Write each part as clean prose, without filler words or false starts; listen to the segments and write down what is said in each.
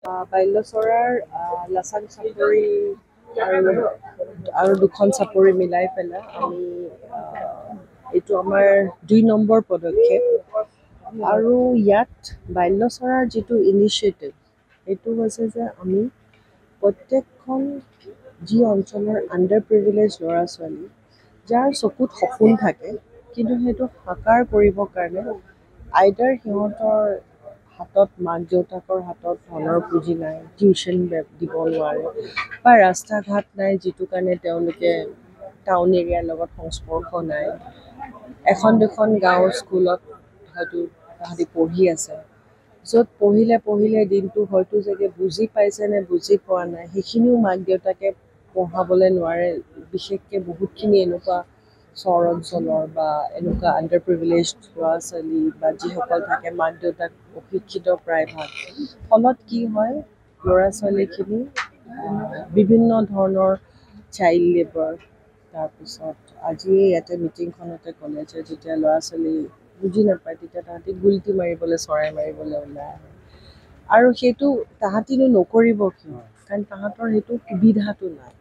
বাল্যচৰাৰ লাচাং চাপৰি আৰু দুখন চাপৰি মিলাই পেলাই আমি এইটো আমাৰ ২ নম্বৰ পদক্ষেপ আৰু ইয়াত বাল্যচৰাৰ যিটো ইনিচিয়েটিভ সেইটো হৈছে যে আমি প্ৰত্যেকখন যি অঞ্চলৰ আণ্ডাৰ প্ৰিভিলেজ ল'ৰা ছোৱালী যাৰ চকুত সপোন থাকে কিন্তু সেইটো সাকাৰ কৰিবৰ কাৰণে আইদাৰ সিহঁতৰ হাতত মাক দেউতাকৰ হাতত ধনৰ পুঁজি নাই, টিউশ্যন দিব নোৱাৰে বা ৰাস্তা ঘাট নাই যিটো কাৰণে তেওঁলোকে টাউন এৰিয়াৰ লগত সংস্পৰ্শ নাই। এখন দুখন গাঁৱৰ স্কুলত হয়তো তাহাঁতি পঢ়ি আছে, য'ত পঢ়িলে দিনটো হয়তো চাগে বুজি পাইছে নে বুজি পোৱা নাই সেইখিনিও মাক দেউতাকে পঢ়াবলৈ নোৱাৰে। বিশেষকৈ বহুতখিনি এনেকুৱা চৰ অঞ্চলৰ বা এনেকুৱা আণ্ডাৰ প্ৰিভিলেজ ল'ৰা ছোৱালী বা যিসকল থাকে মাক দেউতাক অশিক্ষিত প্ৰায়ভাগ, ফলত কি হয় ল'ৰা ছোৱালীখিনি বিভিন্ন ধৰণৰ চাইল্ড লেবাৰ, তাৰপিছত আজিয়ে ইয়াতে মিটিংখনতে ক'লে যে যেতিয়া ল'ৰা ছোৱালী বুজি নাপায় তেতিয়া তাহাঁতি গুলটি মাৰিবলৈ চৰাই মাৰিবলৈ ওলাই আহে। আৰু সেইটো তাহাঁতিনো নকৰিব কিয়? কাৰণ তাহাঁতৰ সেইটো সুবিধাটো নাই।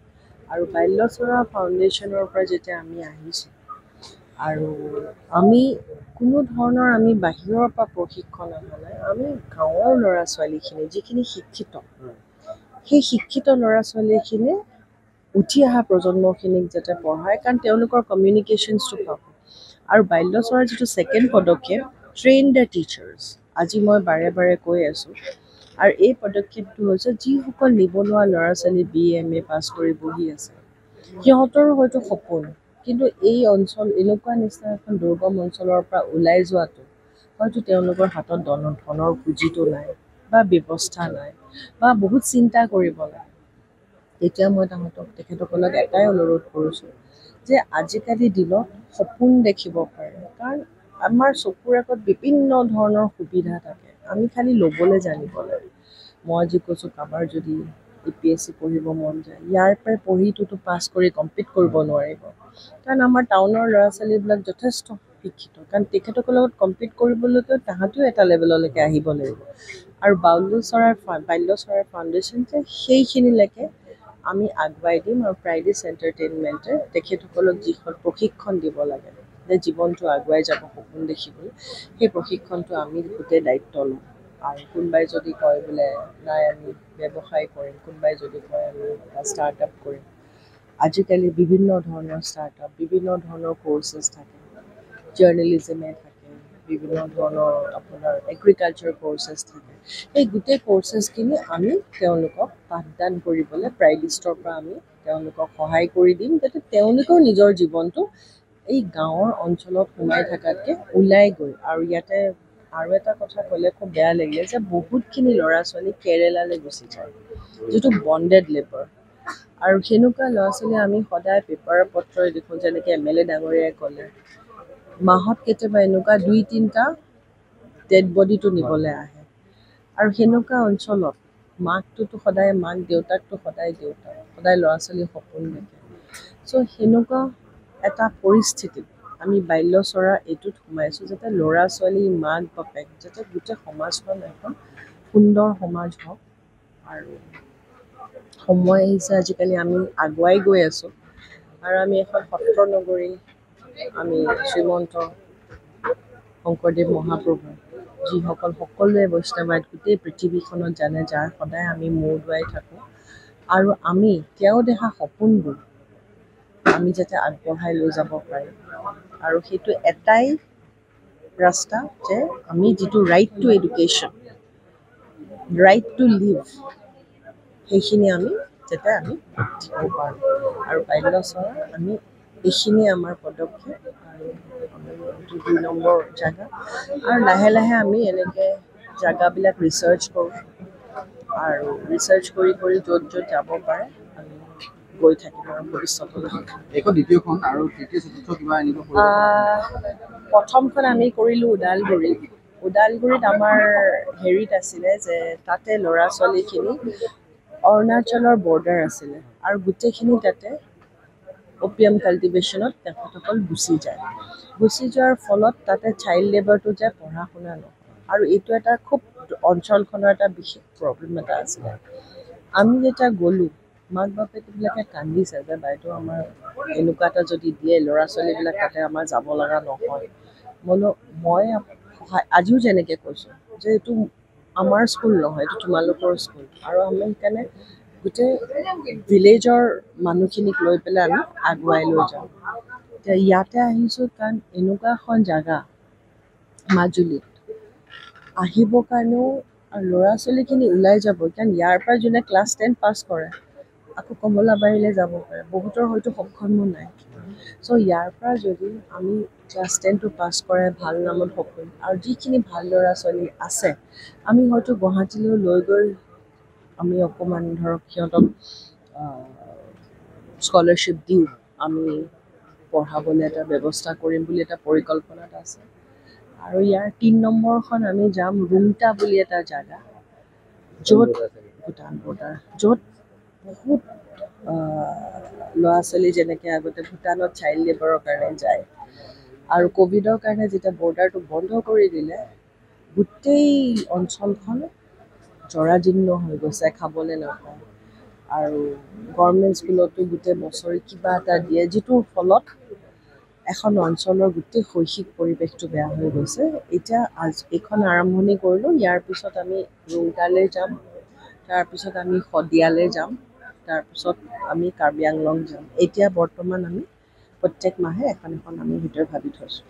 আৰু বাল্যচৰা ফাউণ্ডেশ্যনৰ পৰা যেতিয়া আমি আহিছোঁ আৰু আমি কোনো ধৰণৰ আমি বাহিৰৰ পৰা প্ৰশিক্ষণ অহা নাই, আমি গাঁৱৰ ল'ৰা ছোৱালীখিনি যিখিনি শিক্ষিত সেই শিক্ষিত ল'ৰা ছোৱালীখিনিয়ে উঠি অহা প্ৰজন্মখিনিক যাতে পঢ়ায়, কাৰণ তেওঁলোকৰ কমিউনিকেশ্যনছটো পাব। আৰু বাল্যচৰাৰ যিটো ছেকেণ্ড পদক্ষেপ ট্ৰেইন দ্য টিচাৰ্ছ, আজি মই বাৰে বাৰে কৈ আছোঁ আৰু এই পদক্ষেপটো হৈছে যিসকল নিবনুৱা ল'ৰা ছোৱালী BA MA পাছ কৰি বহি আছে সিহঁতৰো হয়তো সপোন, কিন্তু এই অঞ্চল এনেকুৱা নিচিনা এখন দুৰ্গম অঞ্চলৰ পৰা ওলাই যোৱাটো হয়তো তেওঁলোকৰ হাতত ধনৰ পুঁজিটো নাই বা ব্যৱস্থা নাই বা বহুত চিন্তা কৰিব লাগে। এতিয়া মই তেখেতসকলক এটাই অনুৰোধ কৰিছোঁ যে আজিকালি দিনত সপোন দেখিব পাৰে, কাৰণ আমাৰ চকুৰ আগত বিভিন্ন ধৰণৰ সুবিধা থাকে, আমি খালি ল'বলৈ জানিব লাগে। মই যি কৈছোঁ কাৰোবাৰ যদি APSC পঢ়িব মন যায়, ইয়াৰ পৰাই পঢ়িটোতো পাছ কৰি কমপ্লিট কৰিব নোৱাৰিব, কাৰণ আমাৰ টাউনৰ ল'ৰা ছোৱালীবিলাক যথেষ্ট শিক্ষিত, কাৰণ তেখেতসকলৰ লগত কমপ্লিট কৰিবলৈকে তাহাঁতিও এটা লেভেললৈকে আহিব লাগিব। আৰু বাল্যচৰাৰ ফাউণ্ডেশ্যন যে সেইখিনিলৈকে আমি আগুৱাই দিম আৰু প্ৰাইডিছ এণ্টাৰটেইনমেণ্টে তেখেতসকলক যিখন প্ৰশিক্ষণ দিব লাগে যে জীৱনটো আগুৱাই যাব সপোন দেখিবলৈ, সেই প্ৰশিক্ষণটো আমি গোটেই দায়িত্ব লওঁ। আৰু কোনোবাই যদি কয় বোলে নাই আমি ব্যৱসায় কৰিম, কোনোবাই যদি কয় আমি ষ্টাৰ্টআপ কৰিম, আজিকালি বিভিন্ন ধৰণৰ ষ্টাৰ্টআপ, বিভিন্ন ধৰণৰ কৰ্চেছ থাকে, জাৰ্নেলিজমে থাকে, বিভিন্ন ধৰণৰ আপোনাৰ এগ্ৰিকালচাৰ কৰ্চেছ থাকে। এই গোটেই কৰ্চেছখিনি আমি তেওঁলোকক পাঠদান কৰিবলৈ প্ৰাইডিষ্টৰ পৰা আমি তেওঁলোকক সহায় কৰি দিম, যাতে তেওঁলোকেও নিজৰ জীৱনটো এই গাঁৱৰ অঞ্চলত সোমাই থকাতকৈ ওলাই গৈ, আৰু ইয়াতে আৰু এটা কথা ক'লে খুব বেয়া লাগিলে যে বহুতখিনি ল'ৰা ছোৱালী কেৰেলালৈ গুচি যায়, যিটো বণ্ডেড লেবাৰ। আৰু সেনেকুৱা ল'ৰা ছোৱালী আমি সদায় পেপাৰে পত্ৰই দেখোঁ, যেনেকৈ MLA ডাঙৰীয়াই ক'লে মাহত কেতিয়াবা এনেকুৱা 2-3টা ডেড বডিটো নিবলৈ আহে। আৰু সেনেকুৱা অঞ্চলত মাকটোতো সদায় মাক, দেউতাকটো সদায় দেউতাক, সদায় ল'ৰা ছোৱালীৰ সপোন দেখে। চ' সেনেকুৱা এটা পৰিস্থিতিত আমি বাল্যচৰা এইটোত সোমাইছোঁ যাতে ল'ৰা ছোৱালী, মাক বাপেক যাতে গোটেই সমাজখন এখন সুন্দৰ সমাজ হওক। আৰু সময় আহিছে আজিকালি আমি আগুৱাই গৈ আছোঁ, আৰু আমি এখন সত্ৰ নগৰী, আমি শ্ৰীমন্ত শংকৰদেৱ মহাপ্ৰভু যিসকল সকলোৱে বৈষ্ণৱায়ত গোটেই পৃথিৱীখনত জানে, যাৰ সদায় আমি মূৰ দোৱাই থাকোঁ, আৰু আমি তেওঁ দেখা সপোনবোৰ আমি যাতে আগবঢ়াই লৈ যাব পাৰিম। আৰু সেইটো এটাই ৰাস্তা যে আমি যিটো right to education, right to live, সেইখিনি আমি যাতে আমি দিব পাৰোঁ। আৰু বাল্যচৰা আমি এইখিনিয়ে আমাৰ পদক্ষেপ, আৰু এইটো 2 নম্বৰ জেগা। আৰু লাহে লাহে আমি এনেকৈ জেগাবিলাক ৰিচাৰ্চ কৰোঁ, আৰু ৰিচাৰ্চ কৰি কৰি য'ত য'ত যাব পাৰে আমি গৈ থাকিম আৰু ভৱিষ্যতলৈ। এইখন দ্বিতীয়খন আৰু তৃতীয় চতুৰ্থ কিবা এনেকুৱা প্ৰথমখন আমি কৰিলোঁ ওদালগুৰিত। ওদালগুৰিত আমাৰ হেৰিত আছিলে যে তাতে ল'ৰা ছোৱালীখিনি অৰুণাচলৰ বৰ্ডাৰ আছিলে, আৰু গোটেইখিনি তাতে অপিয়াম কাল্টিভেশ্যনত তেখেতসকল গুচি যায়। গুচি যোৱাৰ ফলত তাতে চাইল্ড লেবাৰটো যায়, পঢ়া শুনা নহয়। আৰু এইটো এটা খুব অঞ্চলখনৰ এটা বিশেষ প্ৰব্লেম এটা আছিলে। আমি যেতিয়া গ'লোঁ, মাক বাপেকবিলাকে কান্দিছে যে বাইদেউ আমাৰ এনেকুৱা এটা যদি দিয়ে ল'ৰা ছোৱালীবিলাক তাতে আমাৰ যাব লগা নহয়। বোলো মই আজিও যেনেকৈ কৈছোঁ যে এইটো আমাৰ স্কুল নহয়, এইটো তোমালোকৰ স্কুল। আৰু আমি সেইকাৰণে গোটেই ভিলেজৰ মানুহখিনিক লৈ পেলাই আমি আগুৱাই লৈ যাওঁ। এতিয়া ইয়াতে আহিছোঁ কাৰণ এনেকুৱা এখন জেগা মাজুলীত আহিবৰ কাৰণেও আৰু ল'ৰা ছোৱালীখিনি ওলাই যাব, কাৰণ ইয়াৰ পৰা যোনে ক্লাছ 10 পাছ কৰে আকৌ কমলাবাৰীলৈ যাব পাৰে, বহুতৰ হয়তো সক্ষমো নাই। চ' ইয়াৰ পৰা যদি আমি ক্লাছ 10টো পাছ কৰে ভাল নামত সপোন, আৰু যিখিনি ভাল ল'ৰা ছোৱালী আছে আমি হয়তো গুৱাহাটীলৈ লৈ গৈ আমি অকণমান ধৰক সিহঁতক স্কলাৰশ্বিপ দিওঁ, আমি পঢ়াবলৈ এটা ব্যৱস্থা কৰিম বুলি এটা পৰিকল্পনা এটা আছে। আৰু ইয়াৰ ৩ নম্বৰখন আমি যাম ৰুংটা বুলি এটা জেগা, য'ত ভূটান বৰ্ডাৰ, য'ত বহুত ল'ৰা ছোৱালী যেনেকৈ আগতে ভূটানত চাইল্ড লেবাৰৰ কাৰণে যায়, আৰু ক'ভিডৰ কাৰণে যেতিয়া বৰ্ডাৰটো বন্ধ কৰি দিলে গোটেই অঞ্চলখন জৰাজীৰ্ণ হৈ গৈছে, খাবলৈ নাপায়। আৰু গভৰ্ণমেণ্ট স্কুলতো গোটেই বছৰি কিবা এটা দিয়ে, যিটোৰ ফলত এখন অঞ্চলৰ গোটেই শৈক্ষিক পৰিৱেশটো বেয়া হৈ গৈছে। এতিয়া এইখন আৰম্ভণি কৰিলোঁ, ইয়াৰ পিছত আমি ৰুংটালৈ যাম, তাৰপিছত আমি শদিয়ালৈ যাম, তাৰপিছত আমি কাৰ্বি আংলং যাম। এতিয়া বৰ্তমান আমি প্ৰত্যেক মাহে এখন এখন আমি ভিতৰত ভাবি থৈছোঁ।